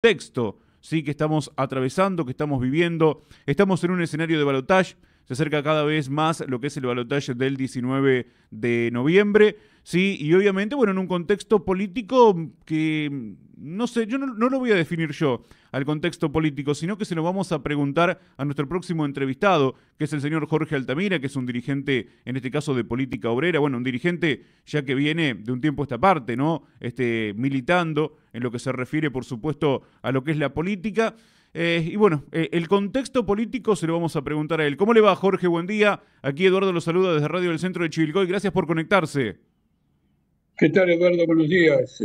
contexto, sí, que estamos atravesando, que estamos viviendo. Estamos en un escenario de balotaje. Se acerca cada vez más lo que es el balotaje del 19 de noviembre, sí, y obviamente, bueno, en un contexto político que, no sé, yo no lo voy a definir yo al contexto político, sino que se lo vamos a preguntar a nuestro próximo entrevistado, que es el señor Jorge Altamira, que es un dirigente, en este caso, de política obrera, bueno, un dirigente ya que viene de un tiempo a esta parte, ¿no? Militando en lo que se refiere, por supuesto, a lo que es la política. Y bueno, el contexto político se lo vamos a preguntar a él. ¿Cómo le va, Jorge? Buen día. Aquí Eduardo lo saluda desde Radio del Centro de Chivilcoy. Gracias por conectarse. ¿Qué tal, Eduardo? Buenos días.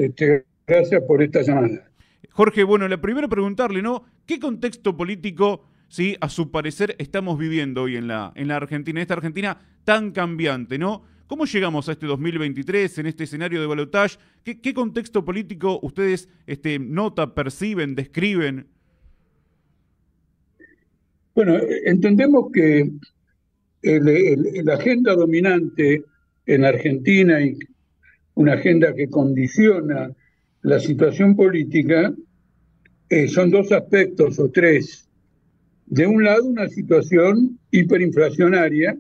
Gracias por esta llamada. Jorge, bueno, la primera preguntarle, ¿no? ¿Qué contexto político, sí, a su parecer estamos viviendo hoy en la Argentina, en esta Argentina tan cambiante, ¿no? ¿Cómo llegamos a este 2023 en este escenario de balotaje? ¿Qué contexto político ustedes notan, perciben, describen? Bueno, entendemos que la agenda dominante en Argentina y una agenda que condiciona la situación política son dos aspectos o tres. De un lado, una situación hiperinflacionaria.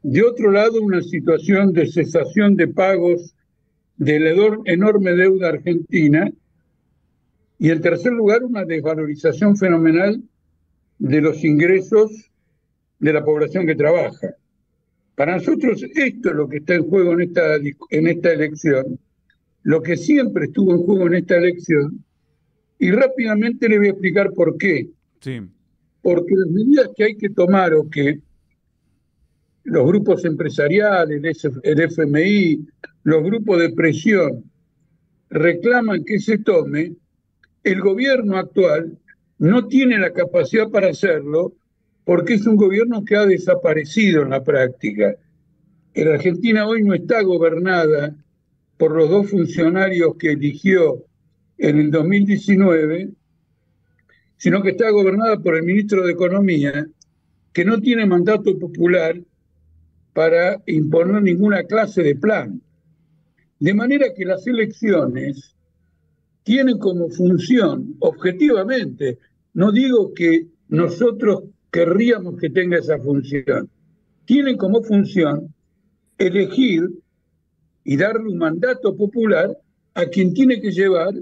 De otro lado, una situación de cesación de pagos de la enorme deuda argentina. Y en tercer lugar, una desvalorización fenomenal de los ingresos de la población que trabaja. Para nosotros esto es lo que está en juego en esta elección, lo que siempre estuvo en juego en esta elección, y rápidamente le voy a explicar por qué. Sí. Porque las medidas que hay que tomar o que los grupos empresariales, el FMI, los grupos de presión reclaman que se tome, el gobierno actual no tiene la capacidad para hacerlo porque es un gobierno que ha desaparecido en la práctica. La Argentina hoy no está gobernada por los dos funcionarios que eligió en el 2019, sino que está gobernada por el ministro de Economía, que no tiene mandato popular para imponer ninguna clase de plan. De manera que las elecciones tienen como función, objetivamente, no digo que nosotros querríamos que tenga esa función, tienen como función elegir y darle un mandato popular a quien tiene que llevar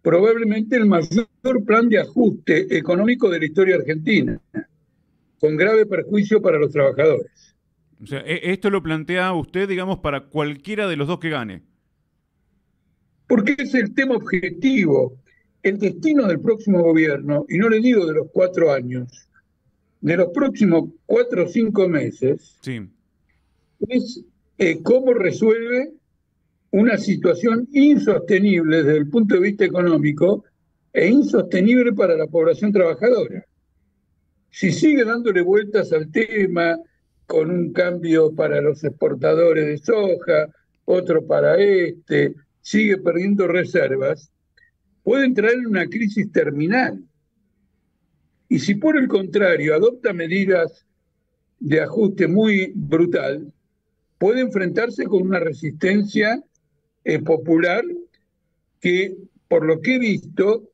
probablemente el mayor plan de ajuste económico de la historia argentina, con grave perjuicio para los trabajadores. O sea, esto lo plantea usted, digamos, para cualquiera de los dos que gane. Porque es el tema objetivo, el destino del próximo gobierno, y no le digo de los 4 años, de los próximos 4 o 5 meses, Sí. es cómo resuelve una situación insostenible desde el punto de vista económico e insostenible para la población trabajadora. Si sigue dándole vueltas al tema con un cambio para los exportadores de soja, otro para sigue perdiendo reservas, puede entrar en una crisis terminal. Y si por el contrario adopta medidas de ajuste muy brutal, puede enfrentarse con una resistencia popular que, por lo que he visto,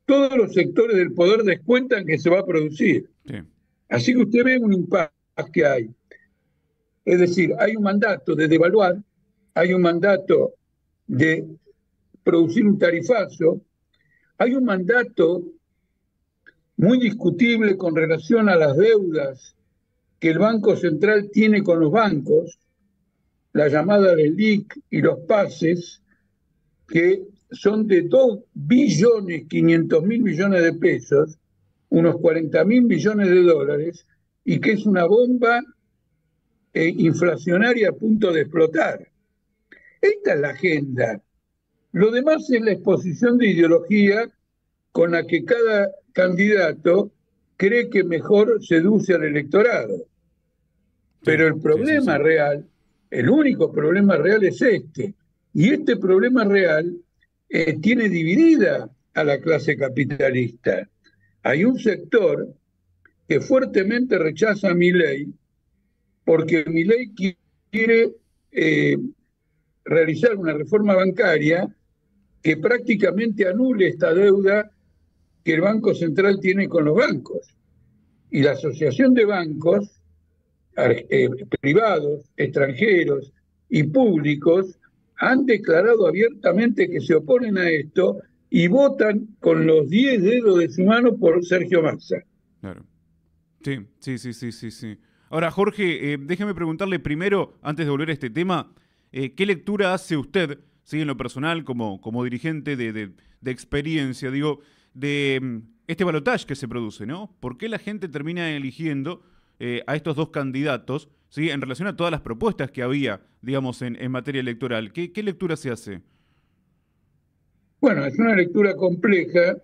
todos los sectores del poder descuentan que se va a producir. Sí. Así que usted ve un impasse que hay. Es decir, hay un mandato de devaluar, hay un mandato de producir un tarifazo, hay un mandato muy discutible con relación a las deudas que el Banco Central tiene con los bancos, la llamada del LIC y los pases, que son de 2.500.000.000.000 de pesos, unos 40.000 millones de dólares, y que es una bomba inflacionaria a punto de explotar. Esta es la agenda. Lo demás es la exposición de ideología con la que cada candidato cree que mejor seduce al electorado. Sí, Pero el problema sí. real, el único problema real es este. Y este problema real tiene dividida a la clase capitalista. Hay un sector que fuertemente rechaza a Milei porque Milei quiere realizar una reforma bancaria que prácticamente anule esta deuda que el Banco Central tiene con los bancos. Y la Asociación de Bancos privados, extranjeros y públicos han declarado abiertamente que se oponen a esto y votan con los 10 dedos de su mano por Sergio Massa. Claro. Sí. Ahora, Jorge, déjeme preguntarle primero, antes de volver a este tema, ¿qué lectura hace usted, sí, en lo personal, como dirigente de experiencia, digo, de este balotaje que se produce, ¿no? ¿Por qué la gente termina eligiendo a estos dos candidatos, sí, en relación a todas las propuestas que había, digamos, en materia electoral? ¿Qué lectura se hace? Bueno, es una lectura compleja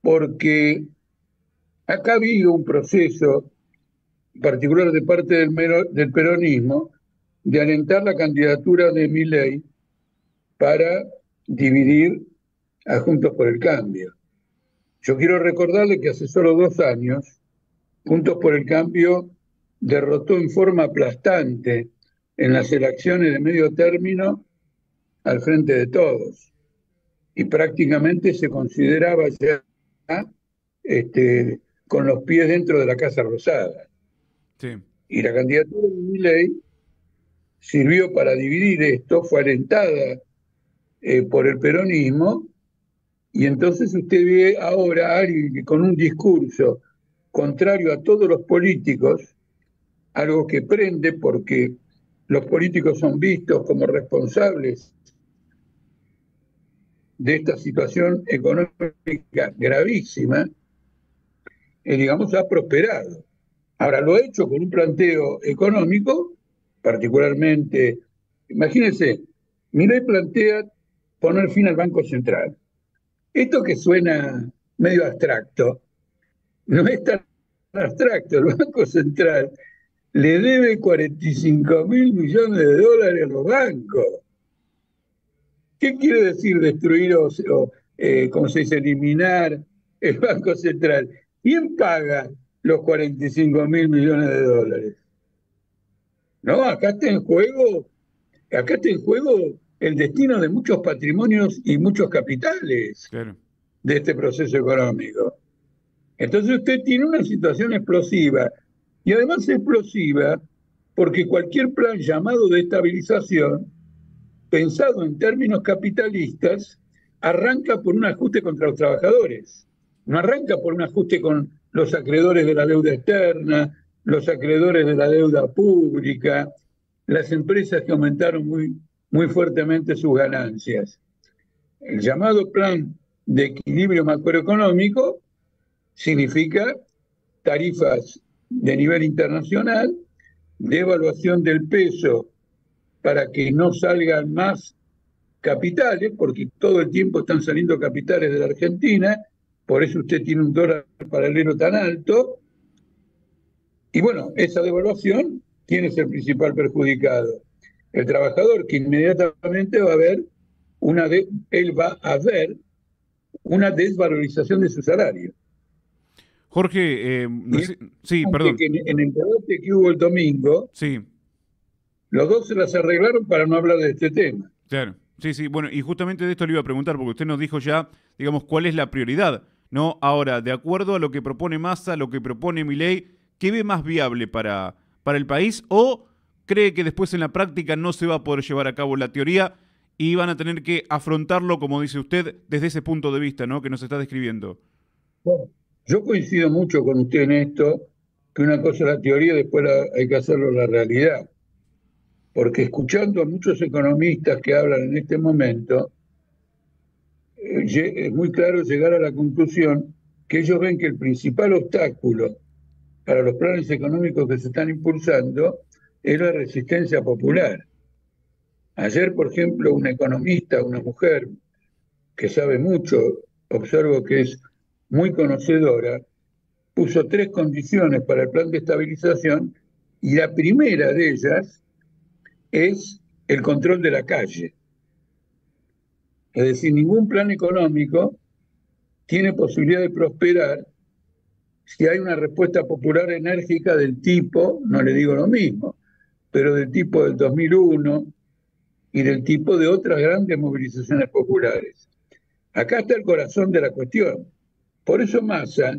porque acá ha habido un proceso particular de parte del peronismo de alentar la candidatura de Milei para dividir a Juntos por el Cambio. Yo quiero recordarle que hace solo 2 años, Juntos por el Cambio derrotó en forma aplastante en las elecciones de medio término al Frente de Todos y prácticamente se consideraba ya con los pies dentro de la Casa Rosada. Sí. Y la candidatura de Milei sirvió para dividir esto, fue alentada por el peronismo, y entonces usted ve ahora a alguien que con un discurso contrario a todos los políticos, algo que prende porque los políticos son vistos como responsables de esta situación económica gravísima, digamos, ha prosperado. Ahora, lo ha hecho con un planteo económico, particularmente, imagínense, Milei plantea poner fin al Banco Central. Esto que suena medio abstracto, no es tan abstracto. El Banco Central le debe 45.000 millones de dólares a los bancos. ¿Qué quiere decir destruir como se dice, eliminar el Banco Central? ¿Quién paga los 45.000 millones de dólares? No, acá está en juego el destino de muchos patrimonios y muchos capitales Claro. de este proceso económico. Entonces usted tiene una situación explosiva, y además explosiva porque cualquier plan llamado de estabilización, pensado en términos capitalistas, arranca por un ajuste contra los trabajadores, no arranca por un ajuste con los acreedores de la deuda externa, los acreedores de la deuda pública, las empresas que aumentaron muy fuertemente sus ganancias. El llamado plan de equilibrio macroeconómico significa tarifas de nivel internacional, devaluación del peso para que no salgan más capitales, porque todo el tiempo están saliendo capitales de la Argentina, por eso usted tiene un dólar paralelo tan alto. Y bueno, esa devaluación, ¿quién es el principal perjudicado? El trabajador, que inmediatamente él va a ver una desvalorización de su salario. Jorge, Y sí, perdón. que en el debate que hubo el domingo, Sí, los dos se las arreglaron para no hablar de este tema. claro. Sí. Bueno, y justamente de esto le iba a preguntar, porque usted nos dijo ya, digamos, cuál es la prioridad, ¿no? Ahora, de acuerdo a lo que propone Massa, lo que propone Milei, ¿qué ve más viable para el país? ¿O cree que después en la práctica no se va a poder llevar a cabo la teoría y van a tener que afrontarlo, como dice usted, desde ese punto de vista, ¿no? Que nos está describiendo. Bueno, yo coincido mucho con usted en esto, que una cosa es la teoría y después hay que hacerlo la realidad. Porque escuchando a muchos economistas que hablan en este momento, es muy claro llegar a la conclusión que ellos ven que el principal obstáculo para los planes económicos que se están impulsando es la resistencia popular. Ayer, por ejemplo, una economista, una mujer que sabe mucho, observo que es muy conocedora, puso 3 condiciones para el plan de estabilización, y la primera de ellas es el control de la calle. Es decir, ningún plan económico tiene posibilidad de prosperar si hay una respuesta popular enérgica del tipo, no le digo lo mismo, pero del tipo del 2001 y del tipo de otras grandes movilizaciones populares. Acá está el corazón de la cuestión. Por eso Massa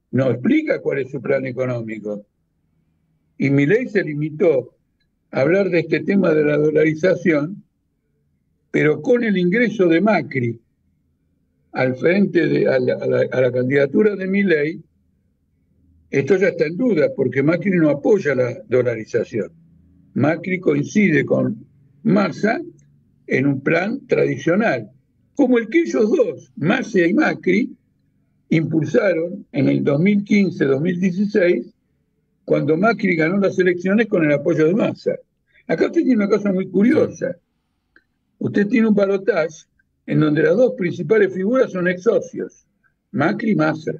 no explica cuál es su plan económico. Y Milei se limitó a hablar de este tema de la dolarización, pero con el ingreso de Macri al frente a la candidatura de Milei, esto ya está en duda, porque Macri no apoya la dolarización. Macri coincide con Massa en un plan tradicional, como el que ellos dos, Massa y Macri, impulsaron en el 2015-2016, cuando Macri ganó las elecciones con el apoyo de Massa. Acá usted tiene una cosa muy curiosa. Usted tiene un balotaje en donde las dos principales figuras son ex socios, Macri y Massa.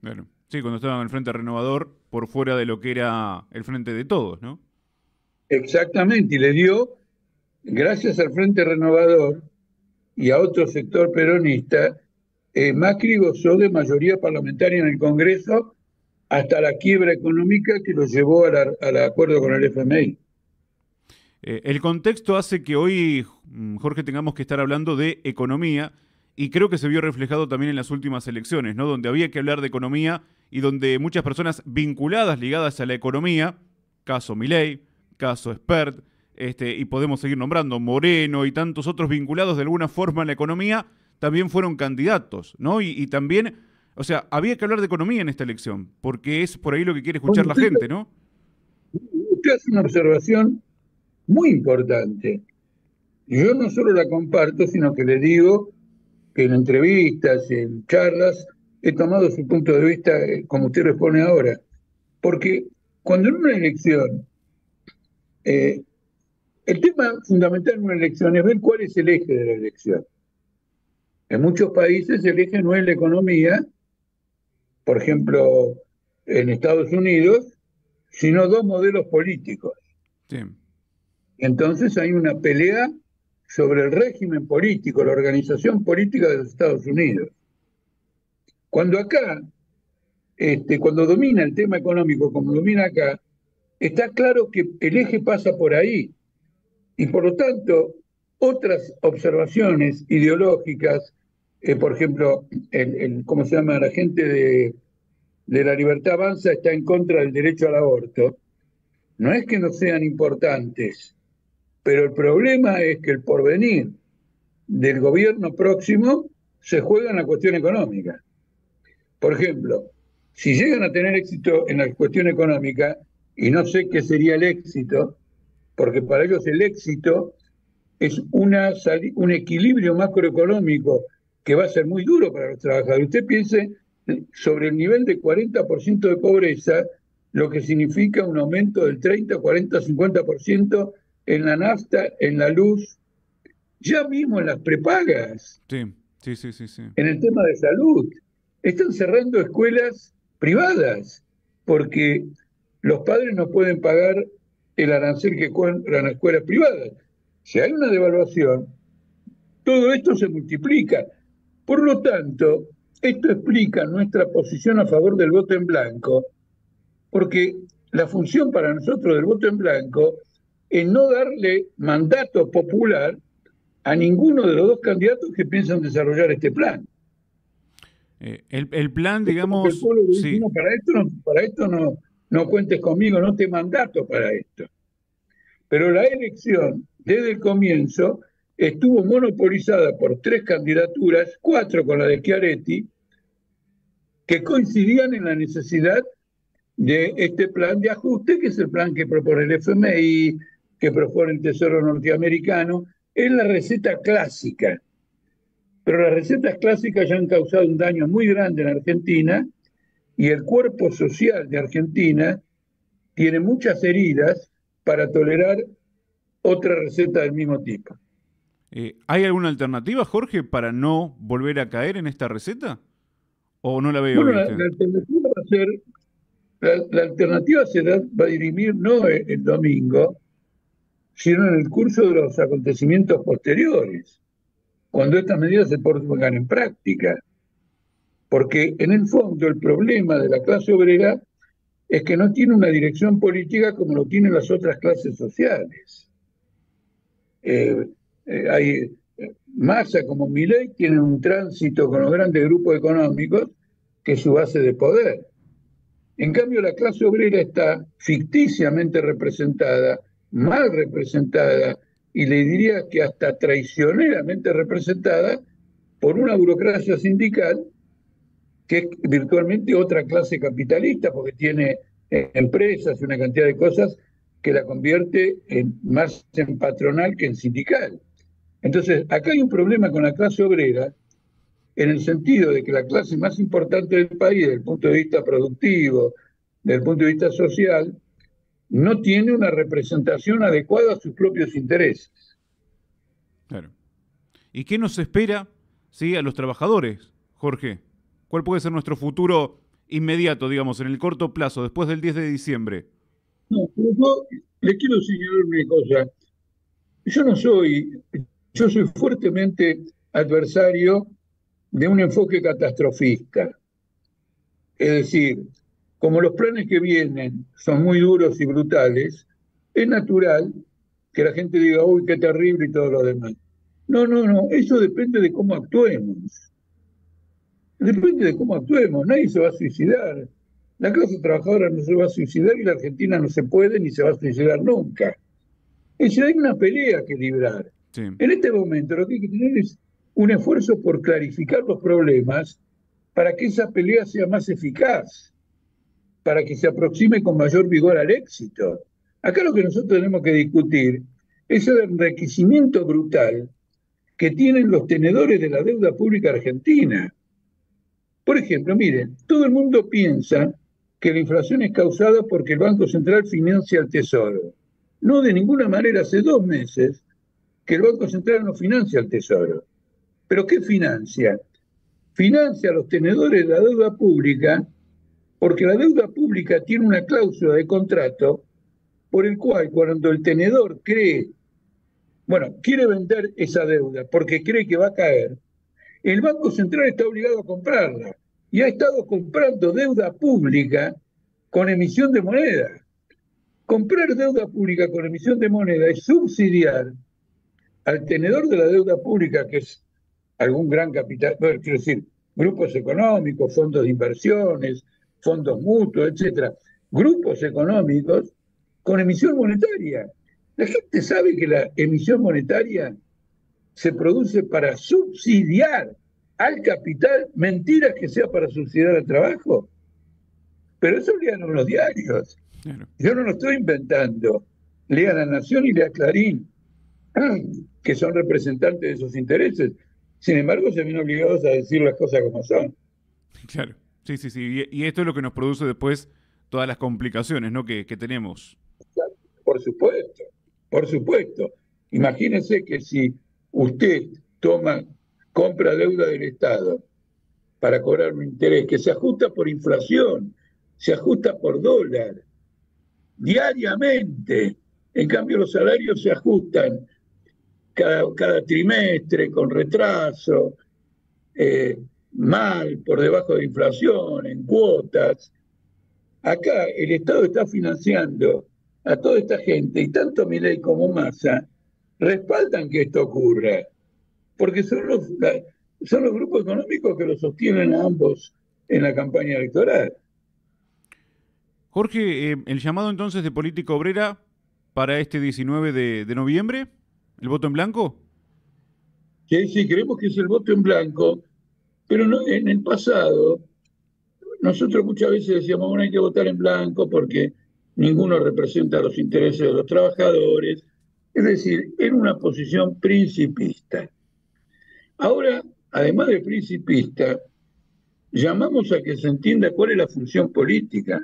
Bueno, sí, cuando estaban en el Frente Renovador, por fuera de lo que era el Frente de Todos, ¿no? Exactamente, y le dio, gracias al Frente Renovador y a otro sector peronista, Macri gozó de mayoría parlamentaria en el Congreso hasta la quiebra económica que lo llevó al acuerdo con el FMI. El contexto hace que hoy, Jorge, tengamos que estar hablando de economía y creo que se vio reflejado también en las últimas elecciones, ¿no? Donde había que hablar de economía y donde muchas personas vinculadas, ligadas a la economía, caso Milei, caso Spert, y podemos seguir nombrando Moreno y tantos otros vinculados de alguna forma a la economía, también fueron candidatos, ¿no? Y también, o sea, había que hablar de economía en esta elección, porque es por ahí lo que quiere escuchar la gente, ¿no? Usted hace una observación muy importante. Yo no solo la comparto, sino que le digo que en entrevistas, en charlas, he tomado su punto de vista como usted responde ahora. Porque cuando en una elección, el tema fundamental en una elección es ver cuál es el eje de la elección. En muchos países el eje no es la economía, por ejemplo, en Estados Unidos, sino dos modelos políticos. Sí. Entonces hay una pelea sobre el régimen político, la organización política de los Estados Unidos. Cuando acá, cuando domina el tema económico como domina acá, está claro que el eje pasa por ahí. Y por lo tanto, otras observaciones ideológicas, por ejemplo, ¿cómo se llama? La gente de la Libertad Avanza está en contra del derecho al aborto. No es que no sean importantes, pero el problema es que el porvenir del gobierno próximo se juega en la cuestión económica. Por ejemplo, si llegan a tener éxito en la cuestión económica, y no sé qué sería el éxito, porque para ellos el éxito es un equilibrio macroeconómico que va a ser muy duro para los trabajadores. Usted piense sobre el nivel de 40% de pobreza, lo que significa un aumento del 30, 40, 50% en la nafta, en la luz, ya mismo en las prepagas. Sí. En el tema de salud, están cerrando escuelas privadas porque los padres no pueden pagar el arancel que cobran las escuelas privadas. Si hay una devaluación, todo esto se multiplica. Por lo tanto, esto explica nuestra posición a favor del voto en blanco, porque la función para nosotros del voto en blanco es no darle mandato popular a ninguno de los dos candidatos que piensan desarrollar este plan. El plan, digamos, el pueblo le dice, sí. no, para esto no cuentes conmigo, no te mandato para esto. Pero la elección, desde el comienzo, estuvo monopolizada por tres candidaturas, cuatro con la de Schiaretti, que coincidían en la necesidad de este plan de ajuste, que es el plan que propone el FMI, que propone el Tesoro norteamericano. Es la receta clásica. Pero las recetas clásicas ya han causado un daño muy grande en Argentina y el cuerpo social de Argentina tiene muchas heridas para tolerar otra receta del mismo tipo. ¿Hay alguna alternativa, Jorge, para no volver a caer en esta receta? ¿O no la veo Bueno, bien? la alternativa va a ser, la alternativa se va a dirimir no el domingo, sino en el curso de los acontecimientos posteriores, cuando estas medidas se pongan en práctica. Porque en el fondo el problema de la clase obrera es que no tiene una dirección política como lo tienen las otras clases sociales. eh, hay Massa como Milei tienen un tránsito con los grandes grupos económicos que es su base de poder. En cambio, la clase obrera está ficticiamente representada, mal representada, y le diría que hasta traicioneramente representada por una burocracia sindical que es virtualmente otra clase capitalista, porque tiene empresas y una cantidad de cosas que la convierte más en patronal que en sindical. Entonces, acá hay un problema con la clase obrera, en el sentido de que la clase más importante del país, desde el punto de vista productivo, desde el punto de vista social, no tiene una representación adecuada a sus propios intereses. Claro. ¿Y qué nos espera, sí, a los trabajadores, Jorge? ¿Cuál puede ser nuestro futuro inmediato, digamos, en el corto plazo, después del 10 de diciembre? No, pero yo le quiero señalar una cosa. Yo no soy, yo soy fuertemente adversario de un enfoque catastrofista. Es decir, como los planes que vienen son muy duros y brutales, es natural que la gente diga, uy, qué terrible y todo lo demás. No, no, no, eso depende de cómo actuemos. Depende de cómo actuemos, nadie se va a suicidar. La clase trabajadora no se va a suicidar y la Argentina no se puede ni se va a suicidar nunca. Es decir, hay una pelea que librar. Sí, En este momento lo que hay que tener es un esfuerzo por clarificar los problemas para que esa pelea sea más eficaz, para que se aproxime con mayor vigor al éxito. Acá lo que nosotros tenemos que discutir es el enriquecimiento brutal que tienen los tenedores de la deuda pública argentina. Por ejemplo, miren, todo el mundo piensa que la inflación es causada porque el Banco Central financia el Tesoro. No, de ninguna manera, hace 2 meses que el Banco Central no financia el Tesoro. ¿Pero qué financia? Financia a los tenedores de la deuda pública porque la deuda pública tiene una cláusula de contrato por el cual cuando el tenedor quiere vender esa deuda porque cree que va a caer, el Banco Central está obligado a comprarla y ha estado comprando deuda pública con emisión de moneda. Comprar deuda pública con emisión de moneda es subsidiar al tenedor de la deuda pública, que es algún gran capital, bueno, quiero decir, grupos económicos, fondos de inversiones, fondos mutuos, etcétera, grupos económicos con emisión monetaria. La gente sabe que la emisión monetaria se produce para subsidiar al capital, mentiras que sea para subsidiar al trabajo. Pero eso lean los diarios. claro. Yo no lo estoy inventando. Lea La Nación y lea Clarín, que son representantes de esos intereses. Sin embargo, se ven obligados a decir las cosas como son. Claro. Sí, sí, sí. Y esto es lo que nos produce después todas las complicaciones, ¿no? Que tenemos. Por supuesto, por supuesto. Imagínense que si usted compra deuda del Estado para cobrar un interés que se ajusta por inflación, se ajusta por dólar, diariamente. En cambio, los salarios se ajustan cada trimestre con retraso, mal, por debajo de inflación, en cuotas. Acá el Estado está financiando a toda esta gente y tanto Milei como Massa respaldan que esto ocurra, porque son los grupos económicos que lo sostienen a ambos en la campaña electoral. Jorge, el llamado entonces de política obrera para este 19 de noviembre, ¿el voto en blanco? Sí, sí, creemos que es el voto en blanco, pero no, en el pasado nosotros muchas veces decíamos, bueno, hay que votar en blanco porque ninguno representa los intereses de los trabajadores, es decir, en una posición principista. Ahora, además de principista, llamamos a que se entienda cuál es la función política.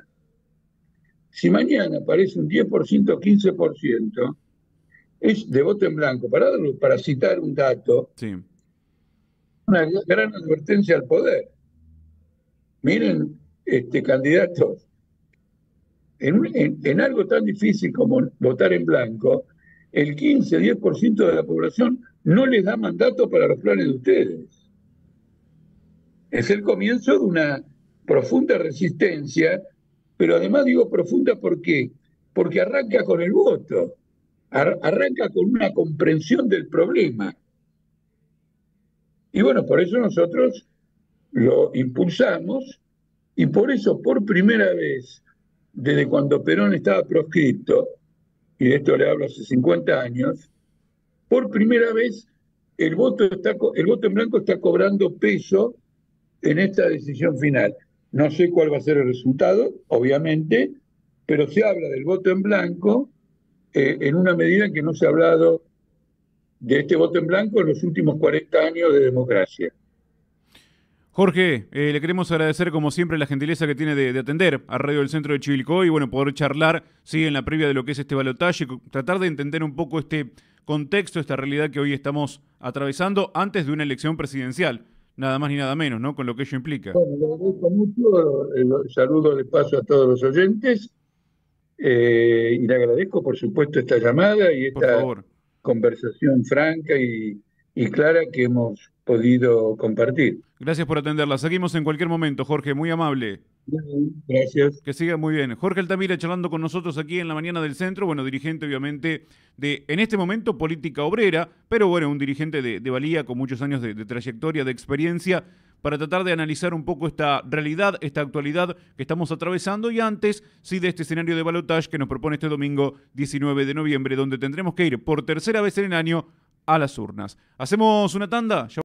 Si mañana aparece un 10% o 15%, es de voto en blanco. Para citar un dato, Sí, una gran advertencia al poder. Miren, candidatos, en algo tan difícil como votar en blanco, el 15-10% de la población no les da mandato para los planes de ustedes. Es el comienzo de una profunda resistencia, pero además digo profunda ¿por qué? Porque arranca con el voto. arranca con una comprensión del problema. Y bueno, por eso nosotros lo impulsamos y por eso por primera vez, desde cuando Perón estaba proscripto, y de esto le hablo hace 50 años, por primera vez el voto en blanco está cobrando peso en esta decisión final. No sé cuál va a ser el resultado, obviamente, pero se habla del voto en blanco en una medida en que no se ha hablado de este voto en blanco en los últimos 40 años de democracia. Jorge, le queremos agradecer como siempre la gentileza que tiene de atender a Radio del Centro de Chivilcoy y bueno, poder charlar, sí, en la previa de lo que es este balotaje, tratar de entender un poco este contexto, esta realidad que hoy estamos atravesando antes de una elección presidencial, nada más ni nada menos, ¿no? Con lo que ello implica. Bueno, le agradezco mucho, saludo de paso a todos los oyentes y le agradezco por supuesto esta llamada y Por esta favor. conversación franca y clara que hemos podido compartir. Gracias por atenderla. Seguimos en cualquier momento, Jorge, muy amable. Bien, gracias. Que siga muy bien. Jorge Altamira charlando con nosotros aquí en la mañana del centro, bueno, dirigente obviamente de, en este momento, política obrera, pero bueno, un dirigente de valía con muchos años de trayectoria, de experiencia, para tratar de analizar un poco esta realidad, esta actualidad que estamos atravesando y antes, sí, de este escenario de balotaje que nos propone este domingo 19 de noviembre, donde tendremos que ir por tercera vez en el año a las urnas. ¿Hacemos una tanda?